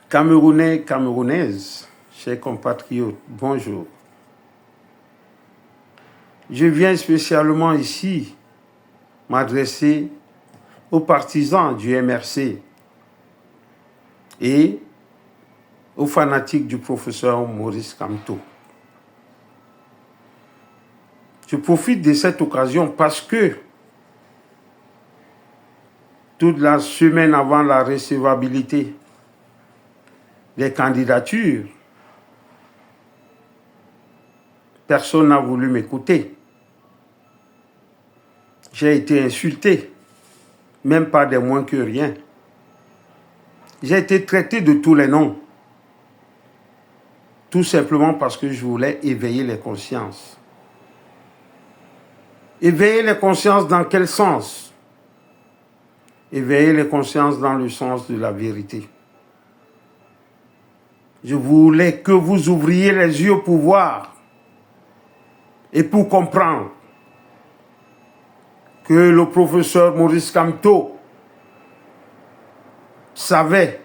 Camerounais, Camerounaises, chers compatriotes, bonjour. Je viens spécialement ici m'adresser aux partisans du MRC et aux fanatiques du professeur Maurice Kamto. Je profite de cette occasion parce que toute la semaine avant la recevabilité des candidatures, personne n'a voulu m'écouter. J'ai été insulté, même pas des moins que rien. J'ai été traité de tous les noms, tout simplement parce que je voulais éveiller les consciences. Éveiller les consciences dans quel sens? Éveiller les consciences dans le sens de la vérité. Je voulais que vous ouvriez les yeux pour voir et pour comprendre que le professeur Maurice Kamto savait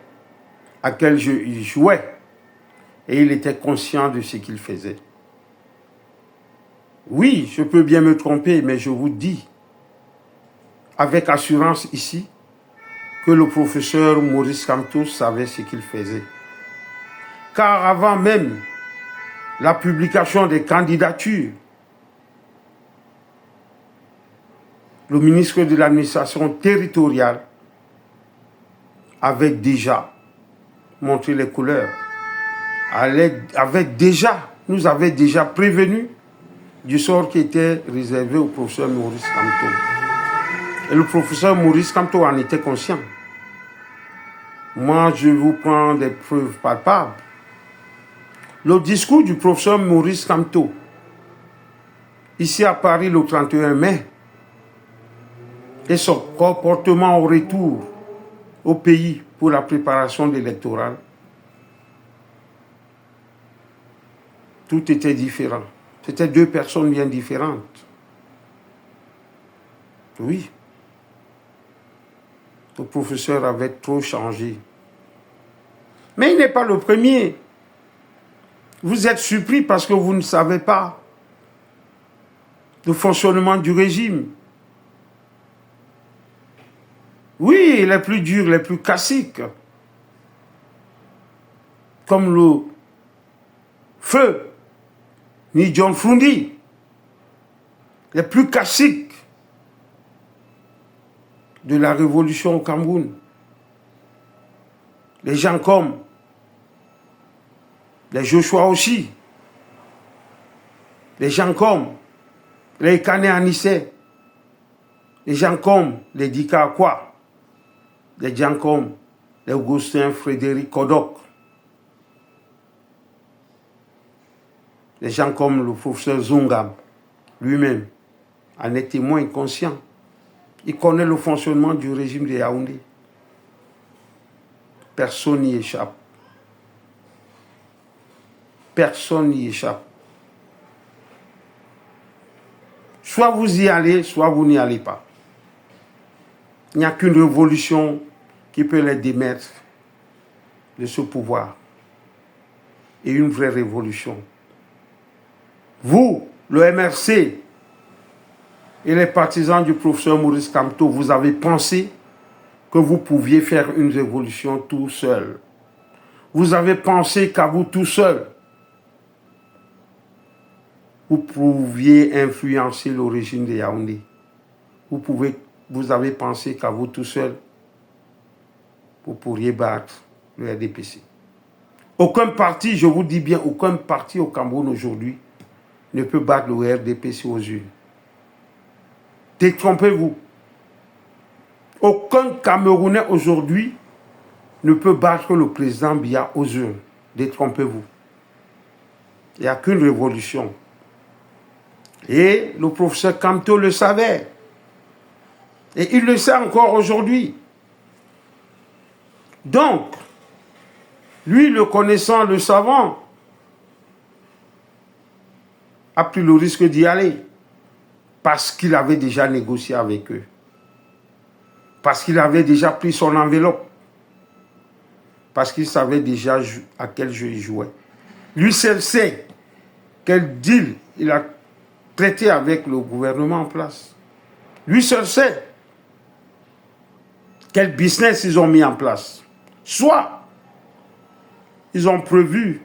à quel jeu il jouait et il était conscient de ce qu'il faisait. Oui, je peux bien me tromper, mais je vous dis avec assurance ici que le professeur Maurice Kamto savait ce qu'il faisait. Car avant même la publication des candidatures, le ministre de l'administration territoriale avait déjà montré les couleurs, nous avait déjà prévenu du sort qui était réservé au professeur Maurice Kamto. Et le professeur Maurice Kamto en était conscient. Moi, je vous prends des preuves palpables. Le discours du professeur Maurice Kamto, ici à Paris le 31 mai, et son comportement au retour au pays pour la préparation de l'électoral, tout était différent. C'était deux personnes bien différentes. Oui. Le professeur avait trop changé. Mais il n'est pas le premier. Vous êtes surpris parce que vous ne savez pas le fonctionnement du régime. Oui, les plus durs, les plus classiques, comme le feu, ni John Frundi, les plus classiques de la révolution au Cameroun. Les gens comme les Joshua aussi, les gens comme les Kane Anissé, les gens comme les Dika Akwa, les gens comme les Augustin Frédéric Kodok, les gens comme le professeur Zungam, lui-même, en est témoin conscient. Il connaît le fonctionnement du régime de Yaoundé. Personne n'y échappe. Personne n'y échappe. Soit vous y allez, soit vous n'y allez pas. Il n'y a qu'une révolution qui peut les démettre de ce pouvoir. Et une vraie révolution. Vous, le MRC et les partisans du professeur Maurice Kamto, vous avez pensé que vous pouviez faire une révolution tout seul. Vous avez pensé qu'à vous tout seul, vous pouviez influencer le régime de Yaoundé. Vous avez pensé qu'à vous tout seul, vous pourriez battre le RDPC. Aucun parti, je vous dis bien, aucun parti au Cameroun aujourd'hui ne peut battre le RDPC aux urnes. Détrompez-vous. Aucun Camerounais aujourd'hui ne peut battre le président Biya aux urnes. Détrompez-vous. Il n'y a qu'une révolution. Et le professeur Kamto le savait. Et il le sait encore aujourd'hui. Donc, lui, le connaissant, le savant, a pris le risque d'y aller. Parce qu'il avait déjà négocié avec eux. Parce qu'il avait déjà pris son enveloppe. parce qu'il savait déjà à quel jeu il jouait. Lui seul sait quel deal il a traité avec le gouvernement en place. Lui seul sait quel business ils ont mis en place. Soit ils ont prévu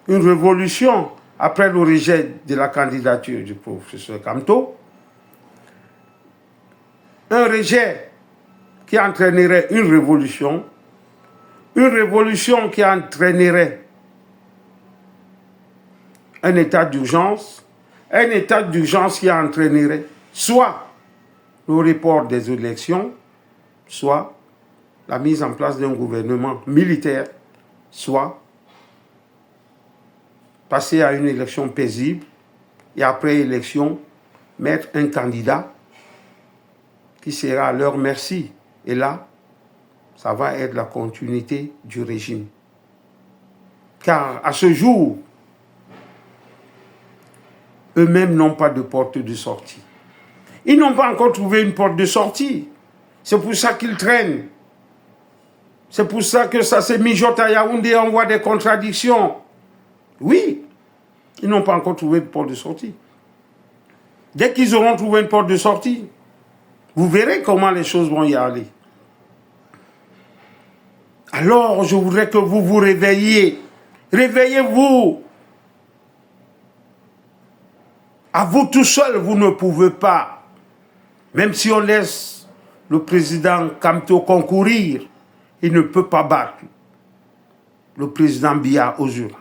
une révolution après le rejet de la candidature du professeur Kamto, un rejet qui entraînerait une révolution qui entraînerait un état d'urgence qui entraînerait soit le report des élections, soit la mise en place d'un gouvernement militaire, soit passer à une élection paisible et après élection, mettre un candidat qui sera à leur merci. Et là, ça va être la continuité du régime. Car à ce jour, eux-mêmes n'ont pas de porte de sortie. Ils n'ont pas encore trouvé une porte de sortie. C'est pour ça qu'ils traînent. C'est pour ça que ça se mijote à Yaoundé, on voit des contradictions. Oui, ils n'ont pas encore trouvé de porte de sortie. Dès qu'ils auront trouvé une porte de sortie, vous verrez comment les choses vont y aller. Alors, je voudrais que vous vous réveilliez. Réveillez-vous. À vous tout seul, vous ne pouvez pas. Même si on laisse le président Kamto concourir, il ne peut pas battre le président Biya aux urnes.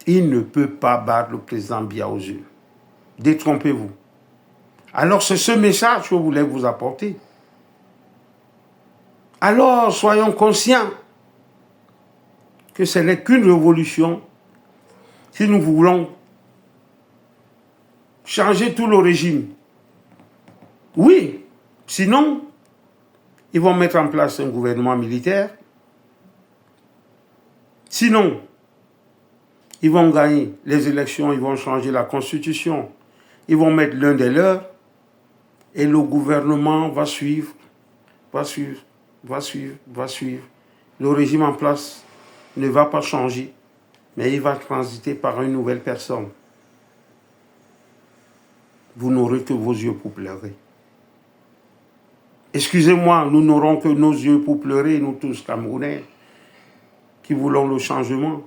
Il ne peut pas battre le président Biya aux urnes. Détrompez-vous. Alors c'est ce message que je voulais vous apporter. Alors soyons conscients que ce n'est qu'une révolution si nous voulons changer tout le régime. Oui, sinon, ils vont mettre en place un gouvernement militaire. Sinon, ils vont gagner les élections, ils vont changer la constitution, ils vont mettre l'un des leurs, et le gouvernement va suivre. Le régime en place ne va pas changer, mais il va transiter par une nouvelle personne. Vous n'aurez que vos yeux pour pleurer. Excusez-moi, nous n'aurons que nos yeux pour pleurer, nous tous Camerounais, qui voulons le changement.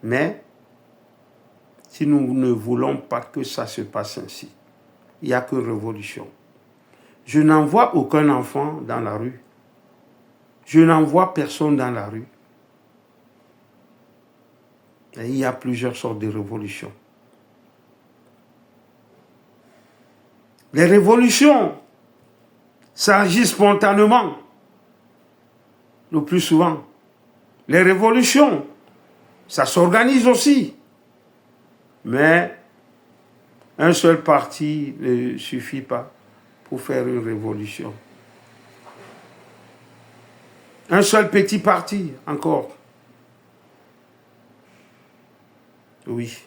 Mais, si nous ne voulons pas que ça se passe ainsi, il n'y a que révolution. Je n'en vois aucun enfant dans la rue. Je n'en vois personne dans la rue. Et il y a plusieurs sortes de révolutions. Les révolutions, ça agit spontanément, le plus souvent. Les révolutions, ça s'organise aussi. Mais un seul parti ne suffit pas pour faire une révolution. Un seul petit parti, encore. Oui.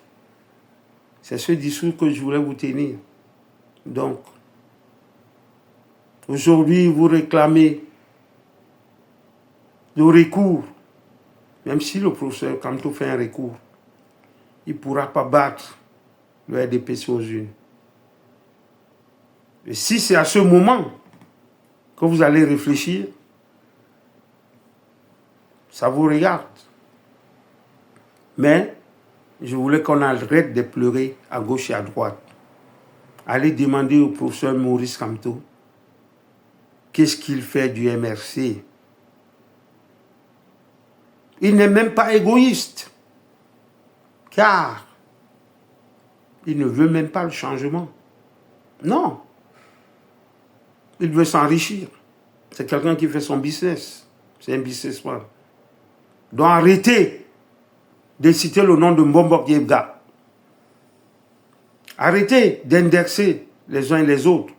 C'est ce discours que je voulais vous tenir. Donc, aujourd'hui, vous réclamez le recours. Même si le professeur Kamto fait un recours, il ne pourra pas battre le RDPC aux urnes. Et si c'est à ce moment que vous allez réfléchir, ça vous regarde. Mais je voulais qu'on arrête de pleurer à gauche et à droite. Allez demander au professeur Maurice Kamto qu'est-ce qu'il fait du MRC. Il n'est même pas égoïste, car il ne veut même pas le changement. Non. Il veut s'enrichir. C'est quelqu'un qui fait son business. C'est un businessman. Donc arrêtez de citer le nom de Mbombok Yebga. Arrêtez d'indexer les uns et les autres.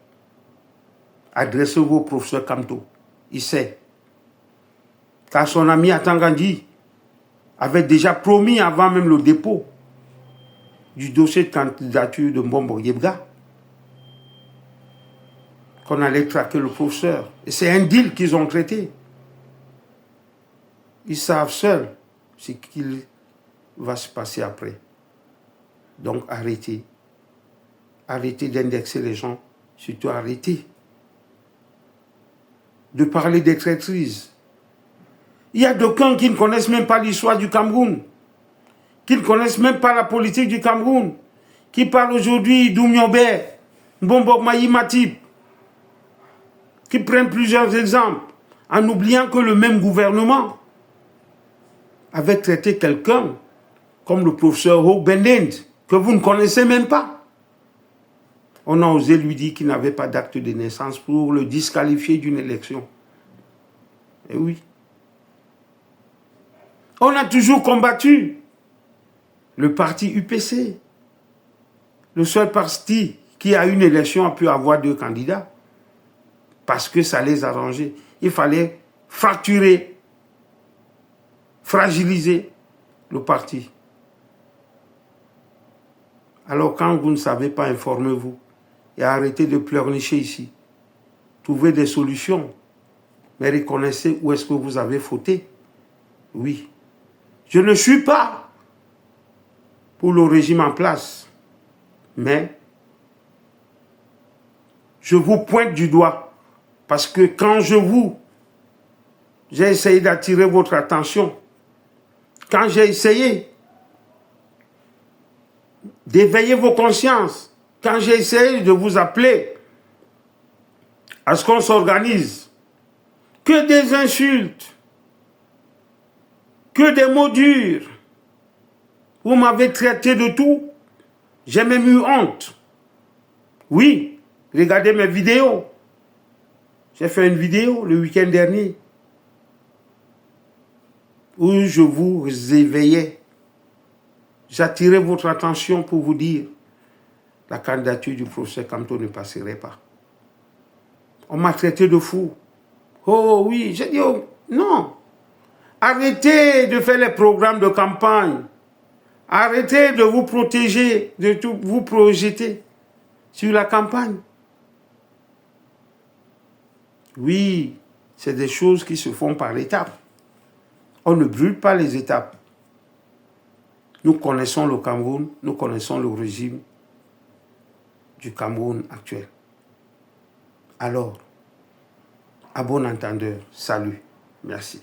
Adressez-vous au professeur Kamto. Il sait. Car son ami Atangandi avait déjà promis avant même le dépôt du dossier de candidature de Mbombok Yebga qu'on allait traquer le professeur. Et c'est un deal qu'ils ont traité. Ils savent seuls ce qu'il va se passer après. Donc arrêtez. Arrêtez d'indexer les gens. Surtout arrêtez de parler des traîtrises. Il y a d'aucuns qui ne connaissent même pas l'histoire du Cameroun, qui ne connaissent même pas la politique du Cameroun, qui parlent aujourd'hui d'Oumiobe, Mbombo Mayi Matip, qui prennent plusieurs exemples, en oubliant que le même gouvernement avait traité quelqu'un comme le professeur Hogbendend, que vous ne connaissez même pas. On a osé lui dire qu'il n'avait pas d'acte de naissance pour le disqualifier d'une élection. Et oui. On a toujours combattu le parti UPC. Le seul parti qui a une élection a pu avoir 2 candidats. Parce que ça les arrangeait. Il fallait fracturer, fragiliser le parti. Alors quand vous ne savez pas, informez-vous. Et arrêtez de pleurnicher ici. Trouvez des solutions. Mais reconnaissez où est-ce que vous avez fauté. Oui. Je ne suis pas pour le régime en place. Mais je vous pointe du doigt. Parce que quand j'ai essayé d'attirer votre attention, quand j'ai essayé d'éveiller vos consciences, quand j'ai essayé de vous appeler à ce qu'on s'organise, que des insultes, que des mots durs, vous m'avez traité de tout, j'ai même eu honte. Oui, regardez mes vidéos. J'ai fait une vidéo le week-end dernier où je vous éveillais. J'attirais votre attention pour vous dire la candidature du professeur Kamto ne passerait pas. On m'a traité de fou. Oh oui, j'ai dit oh, non. Arrêtez de faire les programmes de campagne. Arrêtez de vous protéger, de tout vous projeter sur la campagne. Oui, c'est des choses qui se font par étapes. On ne brûle pas les étapes. Nous connaissons le Cameroun, nous connaissons le régime du Cameroun actuel. Alors, à bon entendeur, salut, merci.